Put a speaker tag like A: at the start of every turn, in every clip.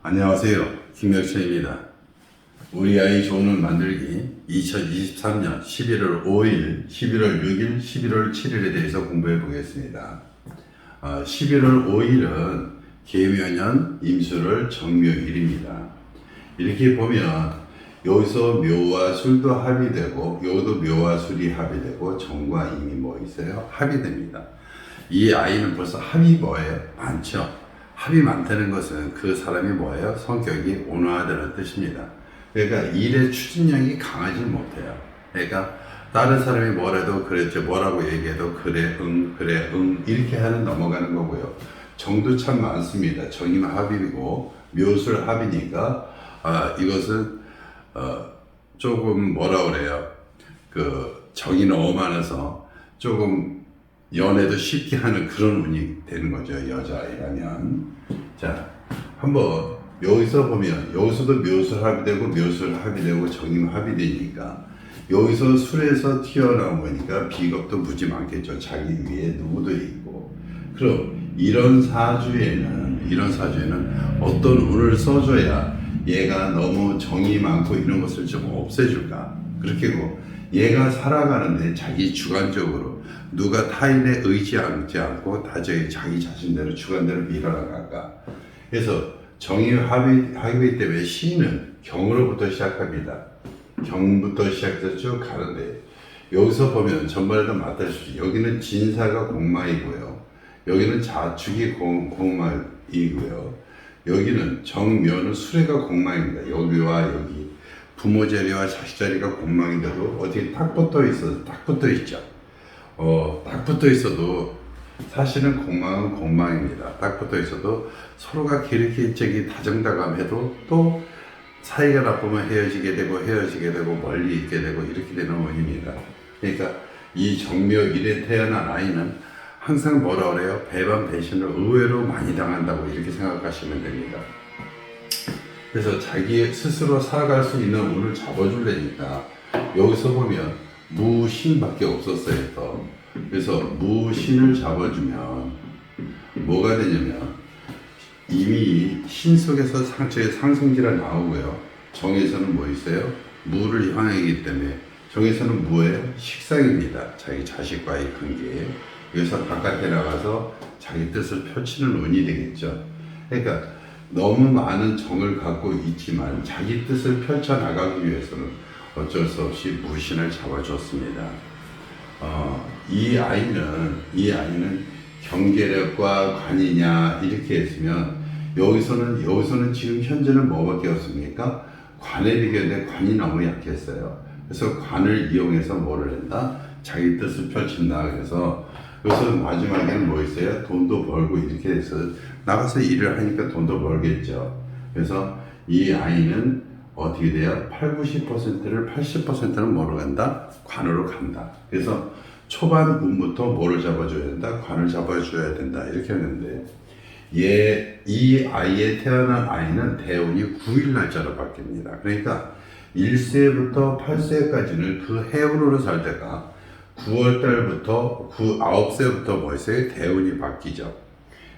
A: 안녕하세요. 김혁천입니다. 우리 아이 좋은 만들기 2023년 11월 5일, 11월 6일, 11월 7일에 대해서 공부해 보겠습니다. 11월 5일은 계묘년 임술월 정묘일입니다. 이렇게 보면 여기서 묘와 술도 합이 되고 여기도 묘와 술이 합이 되고 정과 임이 뭐 있어요? 합이 됩니다. 이 아이는 벌써 합이 뭐예요? 많죠. 합이 많다는 것은 그 사람이 뭐예요? 성격이 온화하다는 뜻입니다. 그러니까 일의 추진력이 강하지 못해요. 그러니까 다른 사람이 뭐라도 그랬죠. 뭐라고 얘기해도 그래 응 이렇게 하는 넘어가는 거고요. 정도 참 많습니다. 정임 합이고 묘술 합이니까 이것은 조금 뭐라 그래요. 그 정이 너무 많아서 조금 연애도 쉽게 하는 그런 운이 되는 거죠. 여자아이라면. 자, 한번 여기서 보면 여기서도 묘술 합이 되고 묘술 합이 되고 정임 합이 되니까 여기서 술에서 튀어나온 거니까 비겁도 무지 많겠죠. 자기 위에 누구도 있고. 그럼 이런 사주에는 어떤 운을 써줘야 얘가 너무 정이 많고 이런 것을 좀 없애줄까? 그렇게고 얘가 살아가는데 자기 주관적으로 누가 타인에 의지하지 않고 다저히 자기 자신대로 주관대로 밀어나갈까? 그래서 정의 합의 때문에 시는 경으로부터 시작합니다. 경부터 시작해서 쭉 가는데 여기서 보면 전반에도 맞다시피 여기는 진사가 공마이고요. 여기는 자축이 공마이고요. 여기는 정묘는 수레가 공망입니다. 여기와 여기 부모 자리와 자식 자리가 공망인데도 어떻게 딱 붙어 있죠. 딱 붙어 있어도 사실은 공망은 공망입니다. 딱 붙어 있어도 서로가 그렇게 다정다감해도 또 사이가 나쁘면 헤어지게 되고 멀리 있게 되고 이렇게 되는 원인입니다. 그러니까 이 정묘일에 태어난 아이는 항상 뭐라 그래요? 배반 배신을 의외로 많이 당한다고 이렇게 생각하시면 됩니다. 그래서 자기 스스로 살아갈 수 있는 운을 잡아주려니까 여기서 보면 무신밖에 없었어요. 그래서 무신을 잡아주면 뭐가 되냐면 이미 신 속에서 상승지가 나오고요. 정에서는 뭐 있어요? 무를 향하기 때문에 정에서는 뭐예요? 식상입니다. 자기 자식과의 관계. 여기서 바깥에 나가서 자기 뜻을 펼치는 운이 되겠죠. 그러니까 너무 많은 정을 갖고 있지만 자기 뜻을 펼쳐나가기 위해서는 어쩔 수 없이 무신을 잡아줬습니다. 이 아이는 경계력과 관이냐 이렇게 했으면 여기서는 지금 현재는 뭐밖에 없습니까? 관에 비교했는데 관이 너무 약했어요. 그래서 관을 이용해서 뭐를 한다? 자기 뜻을 펼친다. 그래서 여기서 마지막에는 뭐 있어요? 돈도 벌고 이렇게 해서 나가서 일을 하니까 돈도 벌겠죠. 그래서 이 아이는 어떻게 돼요? 80%는 뭐로 간다? 관으로 간다. 그래서 초반 운부터 뭐를 잡아줘야 된다? 관을 잡아줘야 된다. 이렇게 하는데 이 아이의 태어난 아이는 대운이 9일 날짜로 바뀝니다. 그러니까 1세부터 8세까지는 그 해운으로 살 때가 9월달부터 9세부터 뭐 있어요? 대운이 바뀌죠.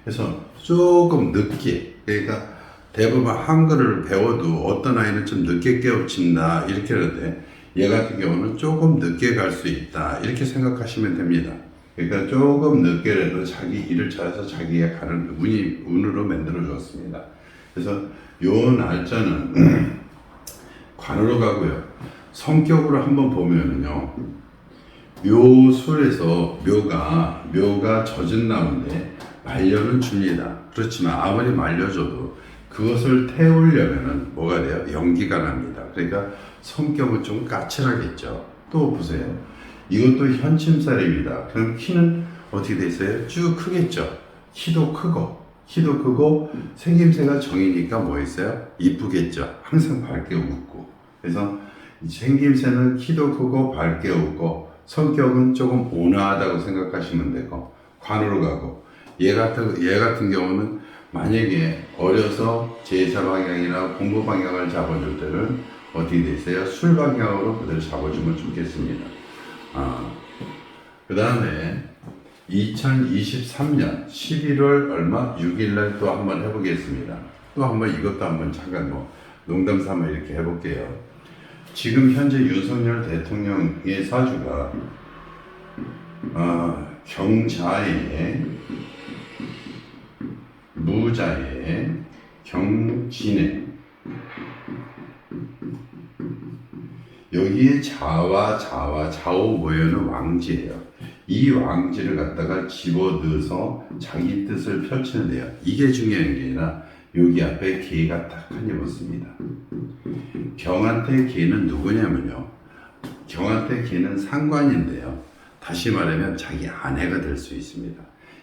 A: 그래서 조금 늦게, 그러니까 대부분 한글을 배워도 어떤 아이는 좀 늦게 깨우친다 이렇게 하는데 얘 같은 경우는 조금 늦게 갈 수 있다 이렇게 생각하시면 됩니다. 그러니까 조금 늦게라도 자기 일을 찾아서 자기가 가는 운으로 만들어 줬습니다. 그래서 요 날짜는 관으로 가고요. 성격으로 한번 보면은요. 묘술에서 묘가 젖은 나무인데 말려는 줍니다. 그렇지만 아무리 말려줘도 그것을 태우려면은 뭐가 돼요? 연기가 납니다. 그러니까 성격은 좀 까칠하겠죠. 또 보세요. 이것도 현침살입니다. 그럼 키는 어떻게 돼 있어요? 쭉 크겠죠. 키도 크고 생김새가 정이니까 뭐 있어요? 이쁘겠죠. 항상 밝게 웃고. 그래서 생김새는 키도 크고 밝게 웃고 성격은 조금 온화하다고 생각하시면 되고 관으로 가고 얘 같은 경우는 만약에 어려서 제사 방향이나 공부 방향을 잡아줄 때는 어떻게 돼 있어요? 술 방향으로 그대로 잡아주면 좋겠습니다. 그 다음에 2023년 11월 얼마? 6일 날 또 한번 해보겠습니다. 또 한번 이것도 한번 잠깐 뭐 농담 삼아 이렇게 해볼게요. 지금 현재 윤석열 대통령의 사주가 경자에 무자에 경진에 여기에 좌우 모여는 왕지예요. 이 왕지를 갖다가 집어넣어서 자기 뜻을 펼치는데요. 이게 중요한 게 아니라 여기 앞에 개가 딱 한 입 붙습니다. 경한테 개는 누구냐면요. 경한테 개는 상관인데요. 다시 말하면 자기 아내가 될 수 있습니다.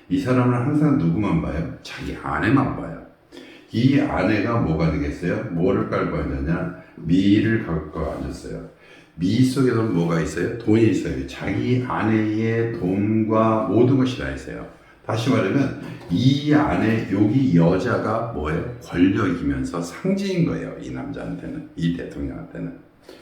A: 이 사람은 항상 누구만 봐요? 자기 아내만 봐요. 이 아내가 뭐가 되겠어요? 뭐를 깔고 앉았냐? 미를 갖고 앉았어요. 미 속에는 뭐가 있어요? 돈이 있어요. 자기 아내의 돈과 모든 것이 다 있어요. 다시 말하면 이 안에 여기 여자가 뭐예요? 권력이면서 상징인 거예요. 이 남자한테는, 이 대통령한테는.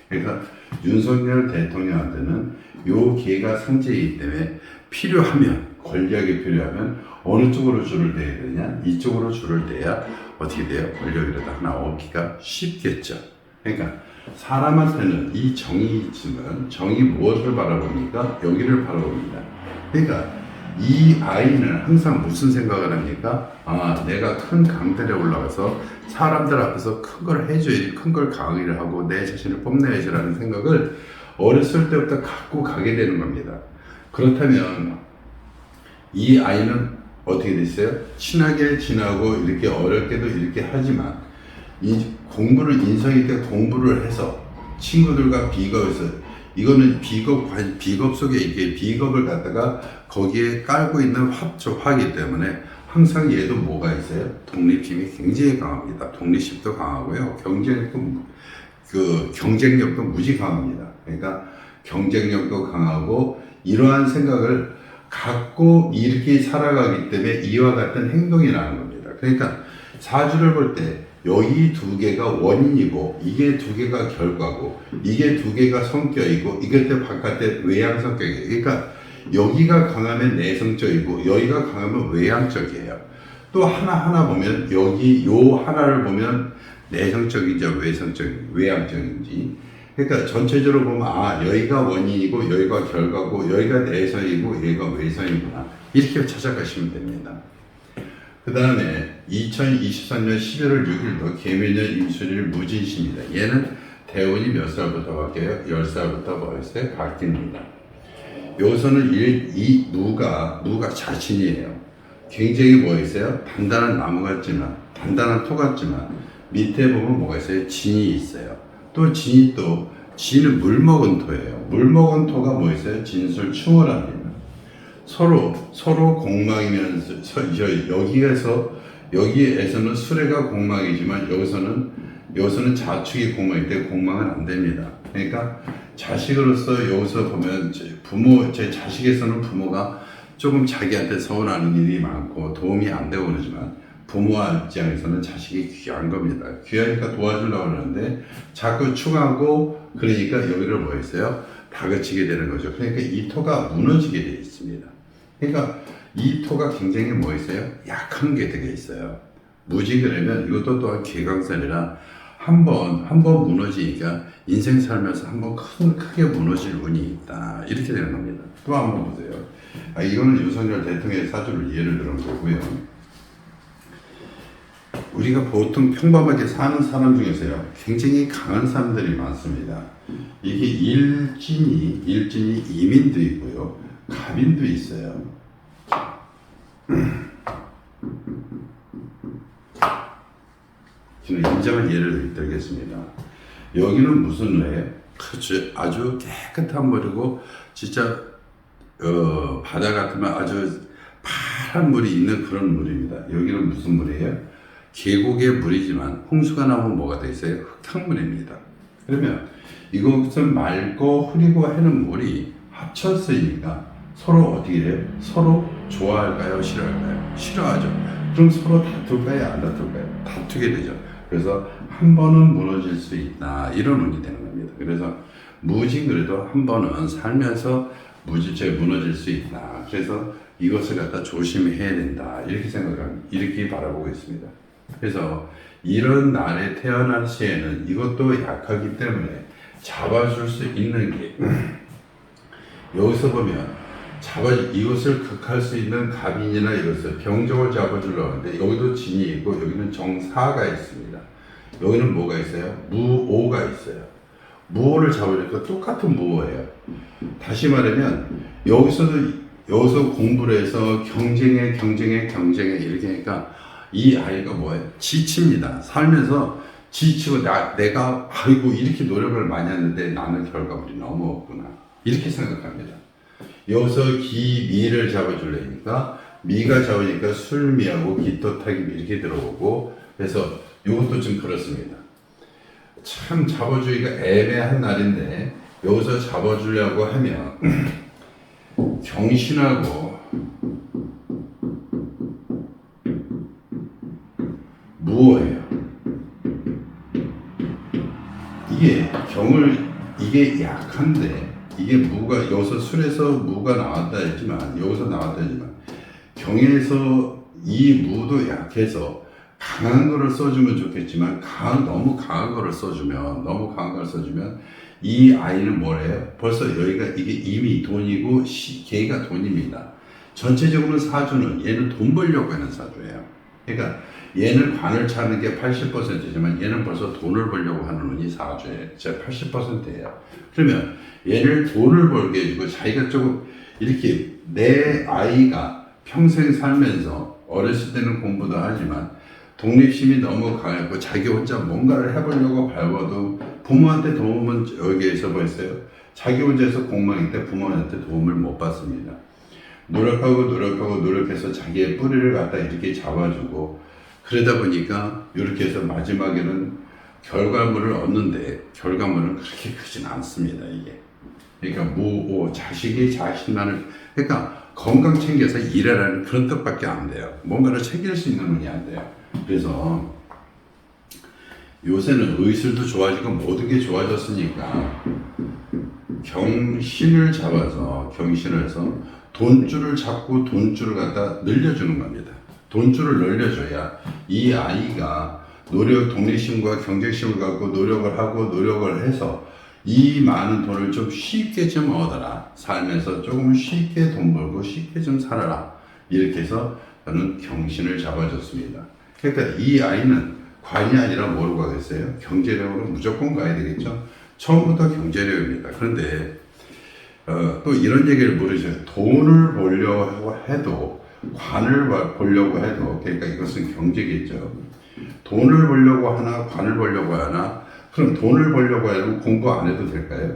A: 그러니까 윤석열 대통령한테는 요 개가 상징이기 때문에 필요하면, 권력이 필요하면 어느 쪽으로 줄을 대야 되냐? 이쪽으로 줄을 대야 어떻게 돼요? 권력이라도 하나 얻기가 쉽겠죠. 그러니까 사람한테는 이 정이 있지만 정이 무엇을 바라봅니까? 여기를 바라봅니다. 그러니까 이 아이는 항상 무슨 생각을 합니까? 내가 큰 강들에 올라가서 사람들 앞에서 큰 걸 해줘야지, 큰 걸 강의를 하고 내 자신을 뽐내야지라는 생각을 어렸을 때부터 갖고 가게 되는 겁니다. 그렇다면 이 아이는 어떻게 됐어요? 친하게 지나고 이렇게 어렵게도 이렇게 하지만 이 공부를 인성이 때 공부를 해서 친구들과 비교해서 이거는 비겁 속에 이게 비겁을 갖다가 거기에 깔고 있는 화기 때문에 항상 얘도 뭐가 있어요? 독립심이 굉장히 강합니다. 독립심도 강하고요. 경쟁력도 무지 강합니다. 그러니까 경쟁력도 강하고 이러한 생각을 갖고 이렇게 살아가기 때문에 이와 같은 행동이 나는 겁니다. 그러니까 사주를 볼 때 여기 두 개가 원인이고 이게 두 개가 결과고 이게 두 개가 성격이고 이게 또 바깥에 외양 성격이에요. 그러니까 여기가 강하면 내성적이고 여기가 강하면 외향적이에요. 또 하나하나 보면 여기 요 하나를 보면 내성적인지 외향적인지 그러니까 전체적으로 보면 여기가 원인이고 여기가 결과고 여기가 내성이고 여기가 외성이구나 이렇게 찾아가시면 됩니다. 그 다음에 2023년 11월 6일도 개묘년 임술일 무진시입니다. 얘는 대운이 몇 살부터 바뀌어요? 10살부터 벌써 바뀝니다. 여기서는 무가 자신이에요. 굉장히 뭐 있어요? 단단한 나무 같지만, 단단한 토 같지만, 밑에 보면 뭐가 있어요? 진이 있어요. 또 진은 물 먹은 토예요. 물 먹은 토가 뭐 있어요? 진술 충월합니다. 서로 공망이면서 여기에서는 수레가 공망이지만 여기서는 자축이 공망일 때 공망은 안 됩니다. 그러니까 자식으로서 여기서 보면 제 자식에서는 부모가 조금 자기한테 서운하는 일이 많고 도움이 안 되고 그러지만 부모 입장에서는 자식이 귀한 겁니다. 귀하니까 도와주려고 하는데 자꾸 추가하고 그러니까 여기를 뭐 했어요? 다그치게 되는 거죠. 그러니까 이 토가 무너지게 되어 있습니다. 그러니까 이 토가 굉장히 뭐 있어요? 약한 게 되게 있어요. 무지 그러면 이것도 또한 개강살이라 한 번 무너지니까 인생 살면서 한번 크게 무너질 운이 있다. 이렇게 되는 겁니다. 또 한 번 보세요. 이거는 윤석열 대통령의 사주를 예를 들은 거고요. 우리가 보통 평범하게 사는 사람 중에서요. 굉장히 강한 사람들이 많습니다. 이게 일진이 이민도 있고요. 갑인도 있어요. 저는 인정한 예를 들겠습니다. 여기는 무슨 뇌예요? 그렇죠. 아주 깨끗한 물이고 진짜 바다 같으면 아주 파란 물이 있는 그런 물입니다. 여기는 무슨 물이에요? 계곡의 물이지만 홍수가 나면 뭐가 돼 있어요? 흙탕물입니다. 그러면 이것은 맑고 흐리고 하는 물이 합쳤으니까 서로 어떻게 돼요? 서로 좋아할까요? 싫어할까요? 싫어하죠. 그럼 서로 다툴까요? 안 다툴까요? 다투게 되죠. 그래서 한 번은 무너질 수 있다. 이런 운이 되는 겁니다. 그래서 무진 그래도 한 번은 살면서 무너질 수 있다. 그래서 이것을 갖다 조심해야 된다. 이렇게 이렇게 바라보고 있습니다. 그래서 이런 날에 태어날 시에는 이것도 약하기 때문에 잡아줄 수 있는 게 여기서 보면 이것을 극할 수 있는 갑인이나 이것을 병정을 잡아주려고 하는데 여기도 진이 있고 여기는 정사가 있습니다. 여기는 뭐가 있어요? 무오가 있어요. 무오를 잡으니까 똑같은 무오예요. 다시 말하면 여기서 공부를 해서 경쟁에 이렇게 하니까 이 아이가 뭐예요? 지칩니다. 살면서 지치고 내가 아이고 이렇게 노력을 많이 했는데 나는 결과물이 너무 없구나 이렇게 생각합니다. 여기서 미를 잡아주려니까 미가 잡으니까 술미하고 기토탁이 이렇게 들어오고 그래서 이것도 좀 그렇습니다. 참 잡아주기가 애매한 날인데 여기서 잡아주려고 하면 경신하고 무어예요. 이게 약한데 이게 무가 여기서 술에서 무가 나왔다 했지만 여기서 나왔다 했지만 경에서 이 무도 약해서 강한 거를 써주면 좋겠지만 너무 강한 거를 써주면 이 아이는 뭐래요? 벌써 여기가 이게 이미 돈이고 걔가 돈입니다. 전체적으로 사주는 얘는 돈 벌려고 하는 사주예요. 그러니까 얘는 관을 차는 게 80%지만 얘는 벌써 돈을 벌려고 하는 운이 사주예요. 진짜 80%예요. 그러면 얘를 돈을 벌게 해주고 자기가 조금 이렇게 내 아이가 평생 살면서 어렸을 때는 공부도 하지만 독립심이 너무 강했고 자기 혼자 뭔가를 해보려고 밟아도 부모한테 도움은 여기에서 벌써요. 자기 혼자서 공부할 때 부모한테 도움을 못 받습니다. 노력해서 자기의 뿌리를 갖다 이렇게 잡아주고 그러다 보니까 이렇게 해서 마지막에는 결과물을 얻는데 결과물은 그렇게 크진 않습니다. 이게 그러니까 자식이 자신만을 그러니까 건강 챙겨서 일하라는 그런 뜻밖에 안 돼요. 뭔가를 챙길 수 있는 운이 안 돼요. 그래서 요새는 의술도 좋아지고 모든 게 좋아졌으니까 경신을 잡아서 경신을 해서 돈줄을 잡고 돈줄을 갖다 늘려주는 겁니다. 돈줄을 늘려줘야 이 아이가 독립심과 경쟁심을 갖고 노력을 해서 이 많은 돈을 좀 쉽게 좀 얻어라. 살면서 조금 쉽게 돈 벌고 쉽게 좀 살아라. 이렇게 해서 저는 경신을 잡아줬습니다. 그러니까 이 아이는 관이 아니라 뭐로 가겠어요? 경제력으로 무조건 가야 되겠죠. 처음부터 경제력입니다. 그런데 또 이런 얘기를 모르셔요. 돈을 벌려고 해도 관을 보려고 해도 그러니까 이것은 경제겠죠. 돈을 벌려고 하나 관을 벌려고 하나 그럼 돈을 벌려고 하면 공부 안 해도 될까요?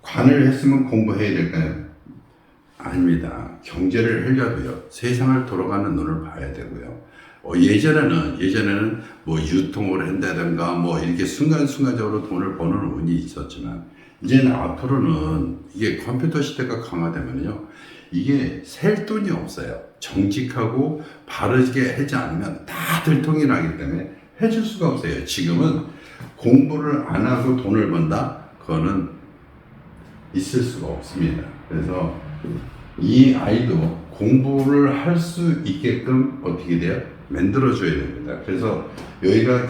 A: 관을 했으면 공부해야 될까요? 아닙니다. 경제를 하려도요. 세상을 돌아가는 눈을 봐야 되고요. 예전에는 뭐 유통을 한다든가 뭐 이렇게 순간순간적으로 돈을 버는 운이 있었지만 이제는 앞으로는 이게 컴퓨터 시대가 강화되면요. 이게 셀 돈이 없어요. 정직하고 바르게 하지 않으면 다 들통이 나기 때문에 해줄 수가 없어요. 지금은 공부를 안 하고 돈을 번다? 그거는 있을 수가 없습니다. 그래서 이 아이도 공부를 할 수 있게끔 어떻게 돼요? 만들어줘야 됩니다. 그래서 여기가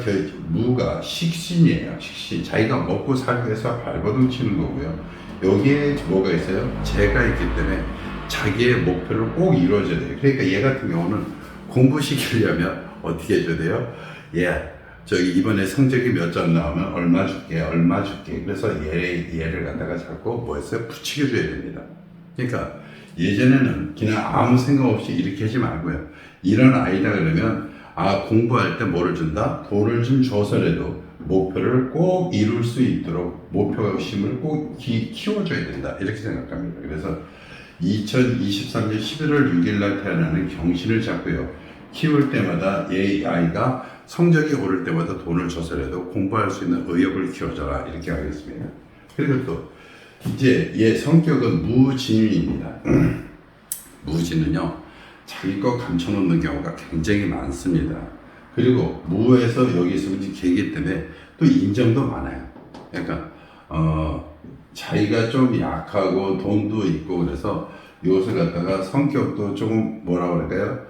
A: 무가 식신이에요. 식신. 자기가 먹고 살기 위해서 발버둥 치는 거고요. 여기에 뭐가 있어요? 재가 있기 때문에 자기의 목표를 꼭 이루어줘야 돼요. 그러니까 얘 같은 경우는 공부시키려면 어떻게 해줘야 돼요? 저기 이번에 성적이 몇 점 나오면 얼마 줄게. 그래서 얘를 갖다가 자꾸 뭐 했어요? 부추겨줘야 됩니다. 그러니까 예전에는 그냥 아무 생각 없이 이렇게 하지 말고요. 이런 아이다 그러면 공부할 때 뭐를 준다? 돈을 좀 줘서라도 목표를 꼭 이룰 수 있도록 목표심을 꼭 키워줘야 된다. 이렇게 생각합니다. 그래서 2023년 11월 6일 날 태어나는 경신을 잡고요. 키울 때마다 이 아이가 성적이 오를 때마다 돈을 줘서라도 공부할 수 있는 의욕을 키워줘라. 이렇게 하겠습니다. 그리고 또 이제 얘 성격은 무진입니다. 무진은요. 자기 거 감춰놓는 경우가 굉장히 많습니다. 그리고 무에서 여기 있으면 개기 때문에 또 인정도 많아요. 그러니까 자기가 좀 약하고 돈도 있고 그래서 이것을 갖다가 성격도 조금 뭐라 그럴까요?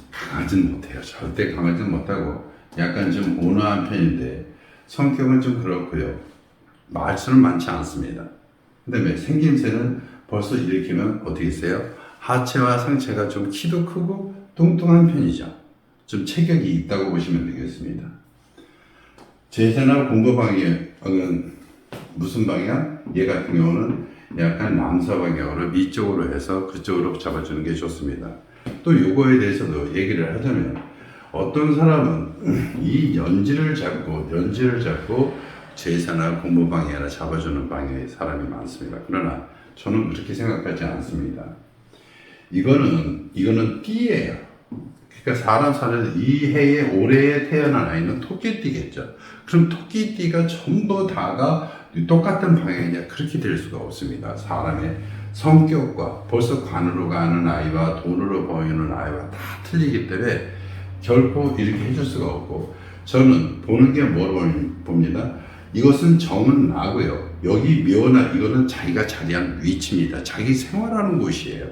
A: 강하진 못해요. 절대 강하진 못하고 약간 좀 온화한 편인데 성격은 좀 그렇고요. 말수는 많지 않습니다. 그 다음에 생김새는 벌써 일으키면 어떻게 있어요? 하체와 상체가 좀 키도 크고 뚱뚱한 편이죠. 좀 체격이 있다고 보시면 되겠습니다. 제생활 공부 방향은 무슨 방향? 얘 같은 경우는 약간 남서 방향으로 위쪽으로 해서 그쪽으로 잡아주는 게 좋습니다. 또 요거에 대해서도 얘기를 하자면 어떤 사람은 이 연지를 잡고 제사나 공부 방향이나 잡아주는 방향의 사람이 많습니다. 그러나 저는 그렇게 생각하지 않습니다. 이거는 띠예요. 그러니까 사람 사는 이 해에 올해에 태어난 아이는 토끼띠겠죠. 그럼 토끼띠가 전부 다가 똑같은 방향이냐? 그렇게 될 수가 없습니다. 사람의 성격과 벌써 관으로 가는 아이와 돈으로 보이는 아이와 다 틀리기 때문에 결코 이렇게 해줄 수가 없고, 저는 보는 게 뭘 봅니다. 이것은 정은 나고요. 여기 묘나 이거는 자기가 자리한 위치입니다. 자기 생활하는 곳이에요.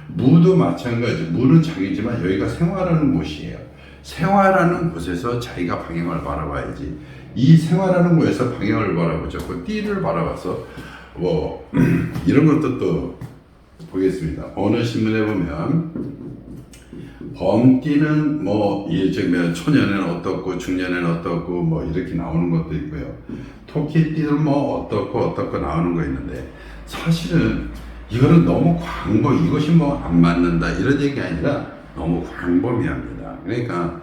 A: 무도 마찬가지. 무는 자기지만 여기가 생활하는 곳이에요. 생활하는 곳에서 자기가 방향을 바라봐야지. 이 생활하는 곳에서 방향을 바라보죠. 그 띠를 바라봐서 뭐 이런 것도 또 보겠습니다. 어느 신문에 보면 범띠는 뭐 일종의 초년에는 어떻고 중년에는 어떻고 뭐 이렇게 나오는 것도 있고요. 토끼띠는 뭐 어떻고 나오는 거 있는데, 사실은 이거는 너무 이것이 뭐 안 맞는다 이런 얘기 아니라 너무 광범위합니다. 그러니까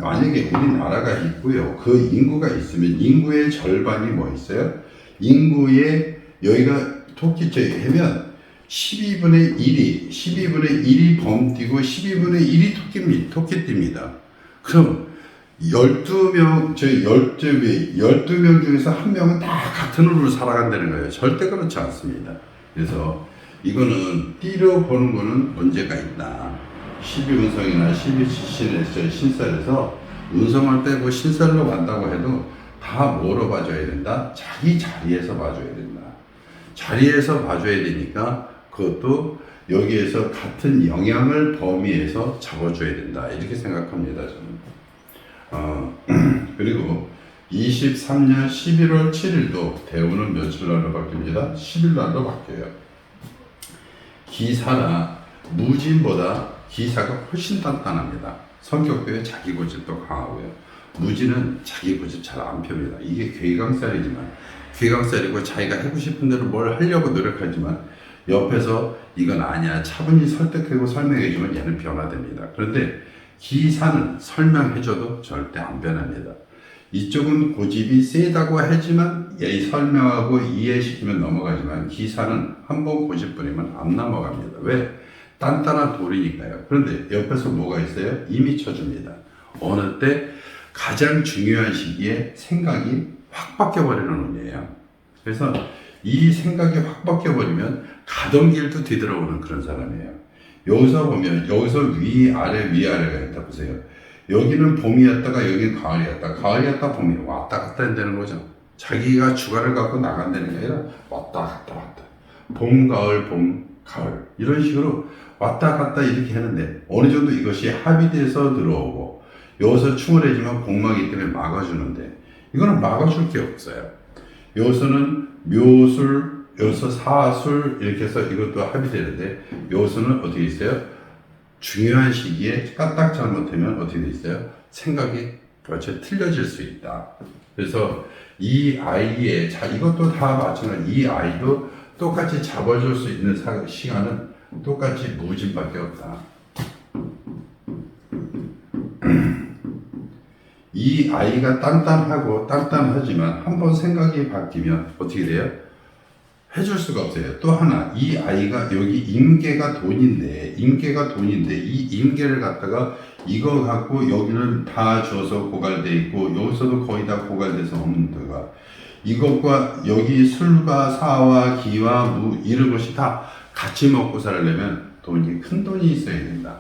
A: 만약에 우리나라가 있고요. 그 인구가 있으면 인구의 절반이 뭐 있어요? 인구의 여기가 토끼째 하면 12분의 1이 범띠고 12분의 1이 토끼띠입니다. 그럼 12명 중에서 한 명은 다 같은 으로 살아간다는 거예요. 절대 그렇지 않습니다. 그래서 이거는 띠로 보는 거는 문제가 있다. 12운성이나 12신에서 신살에서 운성을 빼고 신살로 간다고 해도 다 뭐로 봐줘야 된다? 자기 자리에서 봐줘야 된다. 자리에서 봐줘야 되니까 그것도 여기에서 같은 영향을 범위에서 잡아줘야 된다. 이렇게 생각합니다, 저는. 그리고 23년 11월 7일도 대우는 며칠 날로 바뀝니다. 10일 날로 바뀌어요. 기사나 무진보다 기사가 훨씬 단단합니다. 성격도 자기 고집도 강하고요. 무진은 자기 고집 잘 안 펴니다. 이게 괴강살이고 자기가 하고 싶은 대로 뭘 하려고 노력하지만 옆에서 이건 아니야 차분히 설득하고 설명해주면 얘는 변화됩니다. 그런데 기사는 설명해줘도 절대 안 변합니다. 이쪽은 고집이 세다고 하지만 설명하고 이해시키면 넘어가지만 기사는 한번 고집 부리면 안 넘어갑니다. 왜? 단단한 돌이니까요. 그런데 옆에서 뭐가 있어요? 이미 쳐줍니다. 어느 때 가장 중요한 시기에 생각이 확 바뀌어버리는 운이에요. 그래서 이 생각이 확 바뀌어버리면 가던 길도 뒤돌아오는 그런 사람이에요. 여기서 보면 여기서 위아래가 있다 보세요. 여기는 봄이었다가 여기는 가을이었다 봄이 왔다 갔다 한다는 거죠. 자기가 주관을 갖고 나간다는 게 아니라 왔다 갔다 봄 가을 이런 식으로 왔다 갔다 이렇게 하는데 어느 정도 이것이 합의돼서 들어오고, 여기서 충월해지면 공막이기 때문에 막아주는데 이거는 막아줄 게 없어요. 여기서는 묘술, 여기서 사술 이렇게 해서 이것도 합의되는데 여기서는 어떻게 있어요? 중요한 시기에 까딱 잘못하면 어떻게 돼 있어요? 생각이 그렇죠 틀려질 수 있다. 그래서 이 아이의 이것도 다 마찬가지. 이 아이도 똑같이 잡아줄 수 있는 시간은 똑같이 무진밖에 없다. 이 아이가 단단하지만 한번 생각이 바뀌면 어떻게 돼요? 해줄 수가 없어요. 또 하나, 이 아이가 여기 임계가 돈인데 이 임계를 갖다가 이거 갖고 여기는 다 줘서 고갈돼 있고 여기서도 거의 다 고갈돼서 없는 데가, 이것과 여기 술과 사와 기와 무 이런 것이 다 같이 먹고 살려면 큰 돈이 있어야 된다.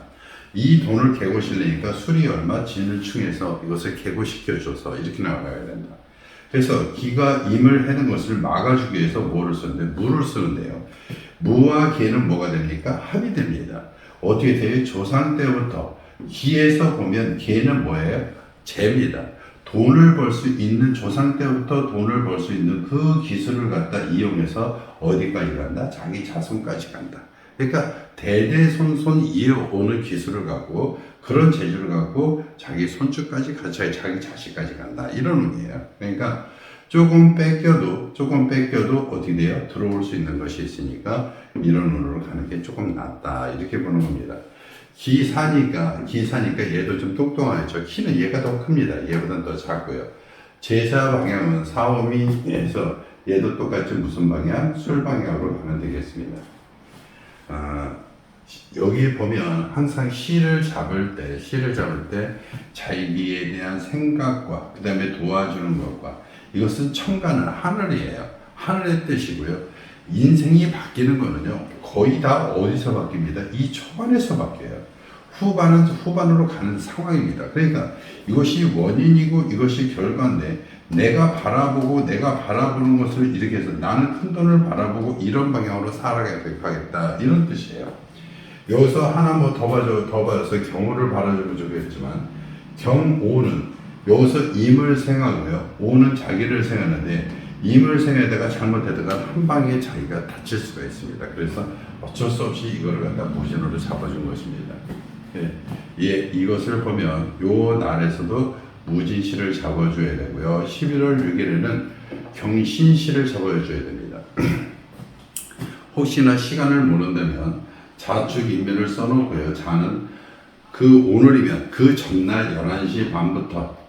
A: 이 돈을 개고시려니까 술이 얼마 진을 충해서 이것을 개고시켜줘서 이렇게 나가야 된다. 그래서 기가 임을 하는 것을 막아주기 위해서 뭐를 쓰는데? 무를 쓰는데요. 무와 개는 뭐가 됩니까? 합이 됩니다. 어떻게 돼요? 조상 때부터 기에서 보면 기는 뭐예요? 재입니다. 돈을 벌 수 있는 조상 때부터 돈을 벌 수 있는 그 기술을 갖다 이용해서 어디까지 간다? 자기 자손까지 간다. 그러니까 대대손손 이어오는 기술을 갖고 그런 재주를 갖고 자기 손주까지 같이 자기 자식까지 간다. 이런 의미예요. 그러니까 조금 뺏겨도 어떻게 돼요? 들어올 수 있는 것이 있으니까 이런 운으로 가는 게 조금 낫다. 이렇게 보는 겁니다. 기사니까 얘도 좀 똑똑하죠. 키는 얘가 더 큽니다. 얘보다는 더 작고요. 제사 방향은 사오미에서 얘도 똑같이 무슨 방향? 술 방향으로 가면 되겠습니다. 여기 보면 항상 시를 잡을 때 자기에 대한 생각과 그 다음에 도와주는 것과 이것은 천간은 하늘이에요. 하늘의 뜻이고요. 인생이 바뀌는 거는요, 거의 다 어디서 바뀝니다? 이 초반에서 바뀌어요. 후반은 후반으로 가는 상황입니다. 그러니까 이것이 원인이고 이것이 결과인데 내가 바라보는 것을 이렇게 해서 나는 큰 돈을 바라보고 이런 방향으로 살아가겠다. 이런 뜻이에요. 여기서 하나 뭐 더 봐줘서 경우를 바라주면 좋겠지만 경오는 여기서 임을 생하고요. 오는 자기를 생하는데 임을 생에다가 잘못하다가 한 방에 자기가 다칠 수가 있습니다. 그래서 어쩔 수 없이 이거를 갖다 무진으로 잡아준 것입니다. 이것을 보면 요 날에서도 무진시를 잡아줘야 되고요. 11월 6일에는 경신시를 잡아줘야 됩니다. 혹시나 시간을 모른다면 자축인묘를 써놓고요. 자는 그 오늘이면 그 전날 11시 반부터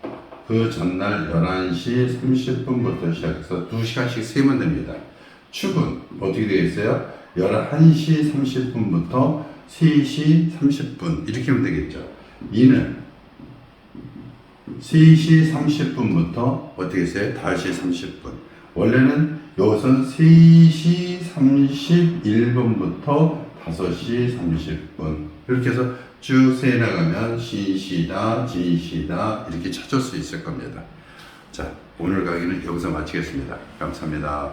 A: 그 전날 11시 30분부터 시작해서 2시간씩 세면 됩니다. 축은 어떻게 되겠어요? 11시 30분부터 3시 30분 이렇게 하면 되겠죠. 이는 3시 30분부터 어떻게 했어요? 5시 30분. 원래는 여기서는 3시 31분부터 5시 30분 이렇게 해서 쭉 세나가면 신시다, 진시다 이렇게 찾을 수 있을 겁니다. 자, 오늘 강의는 여기서 마치겠습니다. 감사합니다.